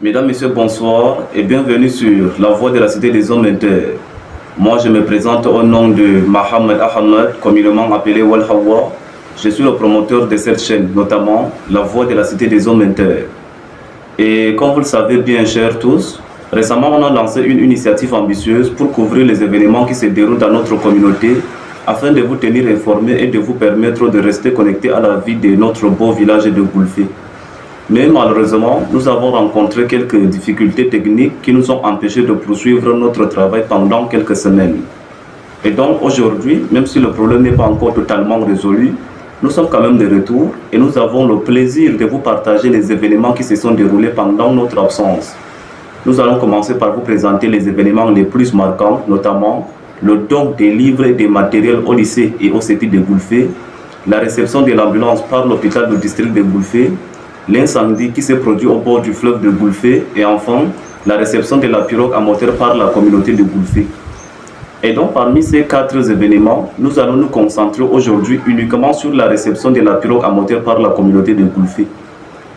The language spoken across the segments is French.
Mesdames, Messieurs, bonsoir et bienvenue sur La Voix de la Cité des Hommes Inter. Moi, je me présente au nom de Mohamed Ahmed, communément appelé Wal Hawa. Je suis le promoteur de cette chaîne, notamment La Voix de la Cité des Hommes Inter. Et comme vous le savez bien, chers tous, récemment, on a lancé une initiative ambitieuse pour couvrir les événements qui se déroulent dans notre communauté afin de vous tenir informés et de vous permettre de rester connectés à la vie de notre beau village de Goulfé. Mais malheureusement, nous avons rencontré quelques difficultés techniques qui nous ont empêchés de poursuivre notre travail pendant quelques semaines. Et donc aujourd'hui, même si le problème n'est pas encore totalement résolu, nous sommes quand même de retour et nous avons le plaisir de vous partager les événements qui se sont déroulés pendant notre absence. Nous allons commencer par vous présenter les événements les plus marquants, notamment le don des livres et des matériels au lycée et au CETI de Goulfé, la réception de l'ambulance par l'hôpital du district de Goulfé, l'incendie qui s'est produit au bord du fleuve de Goulfé et enfin la réception de la pirogue à moteur par la communauté de Goulfé. Et donc parmi ces 4 événements, nous allons nous concentrer aujourd'hui uniquement sur la réception de la pirogue à moteur par la communauté de Goulfé.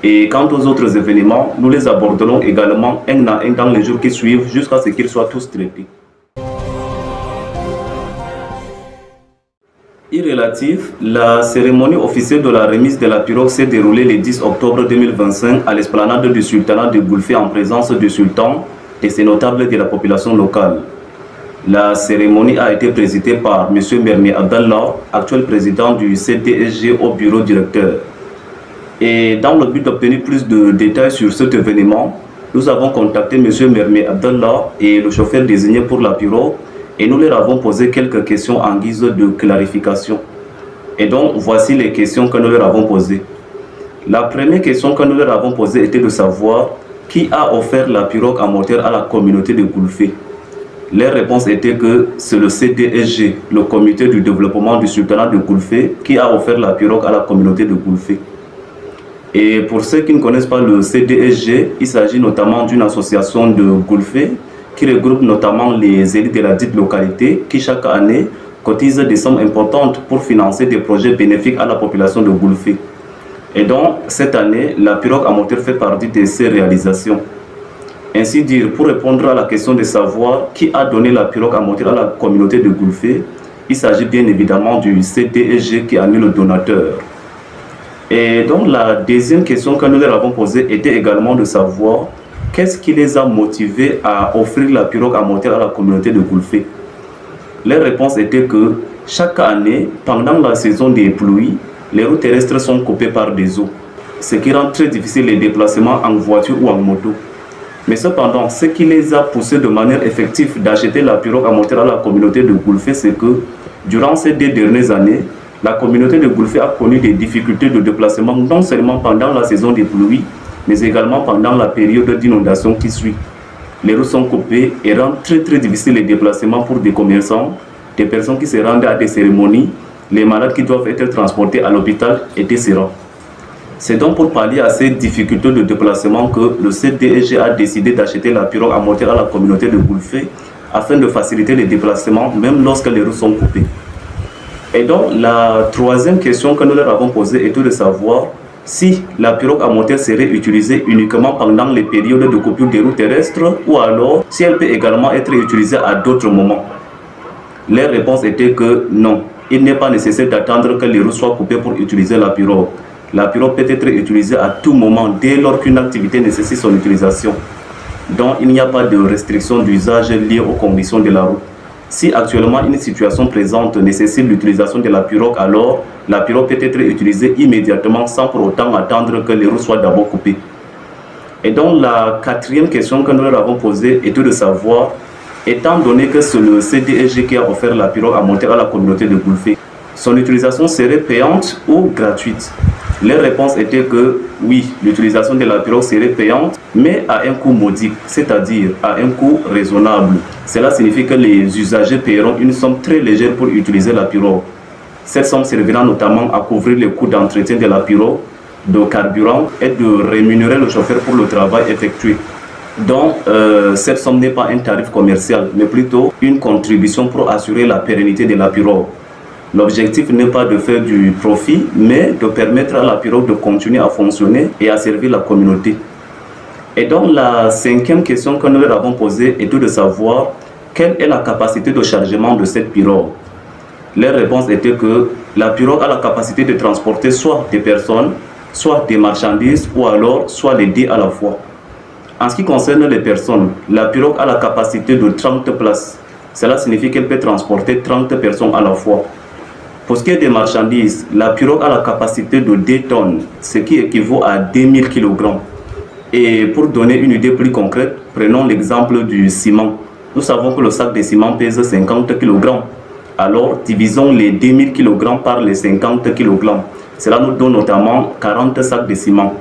Et quant aux autres événements, nous les aborderons également un à un dans les jours qui suivent jusqu'à ce qu'ils soient tous traités. Irrélatif, la cérémonie officielle de la remise de la pirogue s'est déroulée le 10 octobre 2025 à l'esplanade du sultanat de Goulfé en présence du sultan et ses notables de la population locale. La cérémonie a été présidée par M. Mermi Abdallah, actuel président du CDSG au bureau directeur. Et dans le but d'obtenir plus de détails sur cet événement, nous avons contacté M. Mermi Abdallah et le chauffeur désigné pour la pirogue et nous leur avons posé quelques questions en guise de clarification. Et donc, voici les questions que nous leur avons posées. La première question que nous leur avons posée était de savoir qui a offert la pirogue à moteur à la communauté de Goulfé. Leur réponse était que c'est le CDSG, le comité du développement du sultanat de Goulfé, qui a offert la pirogue à la communauté de Goulfé. Et pour ceux qui ne connaissent pas le CDSG, il s'agit notamment d'une association de Goulfé qui regroupe notamment les élites de la dite localité qui chaque année cotisent des sommes importantes pour financer des projets bénéfiques à la population de Goulfé. Et donc, cette année, la pirogue à moteur fait partie de ces réalisations. Ainsi dire, pour répondre à la question de savoir qui a donné la pirogue à moteur à la communauté de Goulfé, il s'agit bien évidemment du CDSG qui en est le donateur. Et donc, la deuxième question que nous leur avons posée était également de savoir qu'est-ce qui les a motivés à offrir la pirogue à moteur à la communauté de Goulfé. Les réponses étaient que chaque année, pendant la saison des pluies, les routes terrestres sont coupées par des eaux, ce qui rend très difficile les déplacements en voiture ou en moto. Mais cependant, ce qui les a poussés de manière effective d'acheter la pirogue à moteur à la communauté de Goulfé, c'est que durant ces 2 dernières années, la communauté de Goulfé a connu des difficultés de déplacement non seulement pendant la saison des pluies, mais également pendant la période d'inondation qui suit. Les routes sont coupées et rendent très difficile les déplacements pour des commerçants, des personnes qui se rendent à des cérémonies, les malades qui doivent être transportés à l'hôpital, etc. C'est donc pour pallier à ces difficultés de déplacement que le CDSG a décidé d'acheter la pirogue à moteur à la communauté de Goulfé afin de faciliter les déplacements même lorsque les routes sont coupées. Et donc la troisième question que nous leur avons posée était de savoir si la pirogue à moteur serait utilisée uniquement pendant les périodes de coupure des routes terrestres ou alors si elle peut également être utilisée à d'autres moments. Les réponses étaient que non, il n'est pas nécessaire d'attendre que les routes soient coupées pour utiliser la pirogue. La pirogue peut être utilisée à tout moment dès lors qu'une activité nécessite son utilisation. Donc il n'y a pas de restriction d'usage liée aux conditions de la route. Si actuellement une situation présente nécessite l'utilisation de la pirogue, alors la pirogue peut être utilisée immédiatement sans pour autant attendre que les routes soient d'abord coupées. Et donc la quatrième question que nous leur avons posée était de savoir, étant donné que c'est le CDSG qui a offert la pirogue à moteur à la communauté de Goulfé, son utilisation serait payante ou gratuite? Les réponses étaient que oui, l'utilisation de la pirogue serait payante, mais à un coût modique, c'est-à-dire à un coût raisonnable. Cela signifie que les usagers paieront une somme très légère pour utiliser la pirogue. Cette somme servira notamment à couvrir les coûts d'entretien de la pirogue, de carburant et de rémunérer le chauffeur pour le travail effectué. Donc, cette somme n'est pas un tarif commercial, mais plutôt une contribution pour assurer la pérennité de la pirogue. L'objectif n'est pas de faire du profit, mais de permettre à la pirogue de continuer à fonctionner et à servir la communauté. Et donc la cinquième question que nous leur avons posée était de savoir quelle est la capacité de chargement de cette pirogue. Leur réponse était que la pirogue a la capacité de transporter soit des personnes, soit des marchandises, ou alors soit les deux à la fois. En ce qui concerne les personnes, la pirogue a la capacité de 30 places. Cela signifie qu'elle peut transporter 30 personnes à la fois. Pour ce qui est des marchandises, la pirogue a la capacité de 2 tonnes, ce qui équivaut à 2000 kg. Et pour donner une idée plus concrète, prenons l'exemple du ciment. Nous savons que le sac de ciment pèse 50 kg. Alors, divisons les 2000 kg par les 50 kg. Cela nous donne notamment 40 sacs de ciment.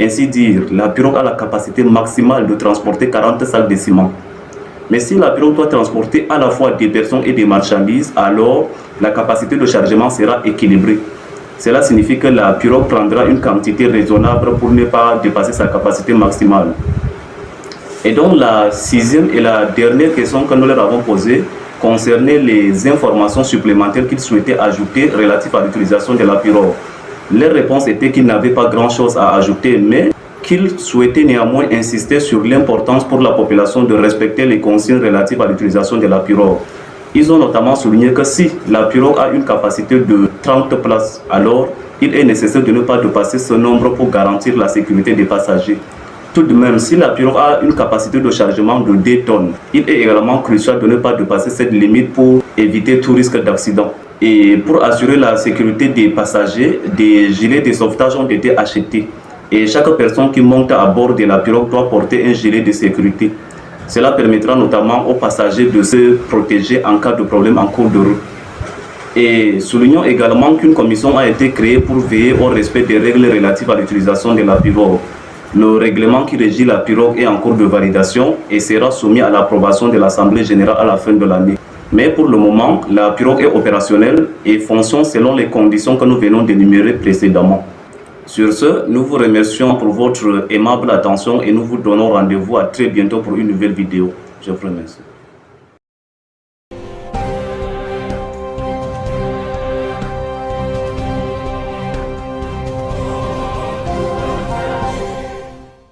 Ainsi dire, la pirogue a la capacité maximale de transporter 40 sacs de ciment. Mais si la pirogue doit transporter à la fois des personnes et des marchandises, alors la capacité de chargement sera équilibrée. Cela signifie que la pirogue prendra une quantité raisonnable pour ne pas dépasser sa capacité maximale. Et donc la sixième et la dernière question que nous leur avons posée concernait les informations supplémentaires qu'ils souhaitaient ajouter relatives à l'utilisation de la pirogue. Leur réponse était qu'ils n'avaient pas grand-chose à ajouter, mais qu'ils souhaitaient néanmoins insister sur l'importance pour la population de respecter les consignes relatives à l'utilisation de la pirogue. Ils ont notamment souligné que si la pirogue a une capacité de 30 places, alors il est nécessaire de ne pas dépasser ce nombre pour garantir la sécurité des passagers. Tout de même, si la pirogue a une capacité de chargement de 2 tonnes, il est également crucial de ne pas dépasser cette limite pour éviter tout risque d'accident. Et pour assurer la sécurité des passagers, des gilets de sauvetage ont été achetés. Et chaque personne qui monte à bord de la pirogue doit porter un gilet de sécurité. Cela permettra notamment aux passagers de se protéger en cas de problème en cours de route. Et soulignons également qu'une commission a été créée pour veiller au respect des règles relatives à l'utilisation de la pirogue. Le règlement qui régit la pirogue est en cours de validation et sera soumis à l'approbation de l'Assemblée générale à la fin de l'année. Mais pour le moment, la pirogue est opérationnelle et fonctionne selon les conditions que nous venons d'énumérer précédemment. Sur ce, nous vous remercions pour votre aimable attention et nous vous donnons rendez-vous à très bientôt pour une nouvelle vidéo. Je vous remercie.